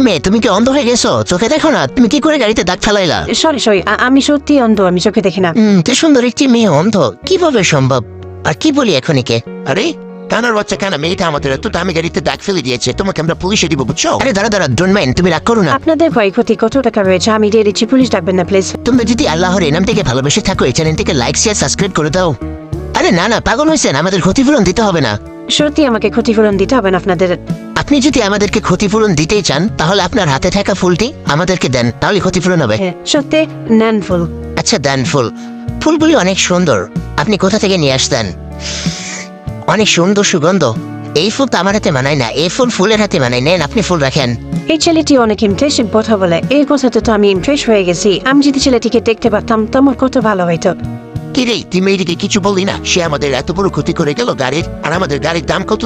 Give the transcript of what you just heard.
মেয়ে, তুমি কি অন্ধ হয়ে গেছো? চোখে দেখো না? তুমি কি করে গাড়িতে দাগ ফেলাইলা? সরি আমি সত্যি অন্ধ, আমি চোখে দেখি না। কি সুন্দর একটি মেয়ে অন্ধ, কিভাবে সম্ভব? আর কি বলি এখন একে? আরে কানার বাচ্চা কানা, মেয়েটা আমাদের এত দামি গাড়িতে দাগ ফেলে দিয়েছে, তোমাকে আমরা পুলিশে দিব, বুঝছো? আরে দাঁড়া, ডোন্ট মাইন্ড, তুমি রাগ করো না। আপনাদের ক্ষয়ক্ষতি কত টাকা রয়েছে আমি দিয়ে দিচ্ছি, পুলিশ ডাকবেন না প্লিজ। তোমরা যদি আল্লাহর এনাম থেকে ভালোবেসে থাকো, এই চ্যানেলটিকে লাইক শেয়ার সাবস্ক্রাইব করে দাও। আরে না, পাগল হয়েছেন, আমাদের ক্ষতিপূরণ দিতে হবে না। সত্যি আমাকে ক্ষতিপূরণ দিতে হবে না আপনাদের? আপনি যদি আমাদেরকে ক্ষতিপূরণ দিতেই চান, তাহলে আপনার হাতে থাকা ফুলটি আমাদেরকে দেন, তাহলে ক্ষতিপূরণ হবে। হ্যাঁ সত্যি, নেন ফুল। আচ্ছা দেন ফুল। ফুলগুলি অনেক সুন্দর, আপনি কোথা থেকে নিয়ে আসতেন? অনেক সুন্দর সুগন্ধ। এই ফুল তো আমার হাতে মানায় না, এই ফুল ফুলের হাতে মানায়। নেন, আপনি ফুল রাখেন। এই ছেলেটি অনেক ইমপ্রেসিভ কথা বলে, এই কথাতে তো আমি ইমপ্রেস হয়ে গেছি। আমি যদি ছেলেটিকে দেখতে পারতাম তো আমার কত ভালো হইতো। কি রে, তুই মেয়েটিকে কিছু বললি না? সে আমাদের এত বড় ক্ষতি করে গেল গাড়ির, আর আমাদের গাড়ির দাম কত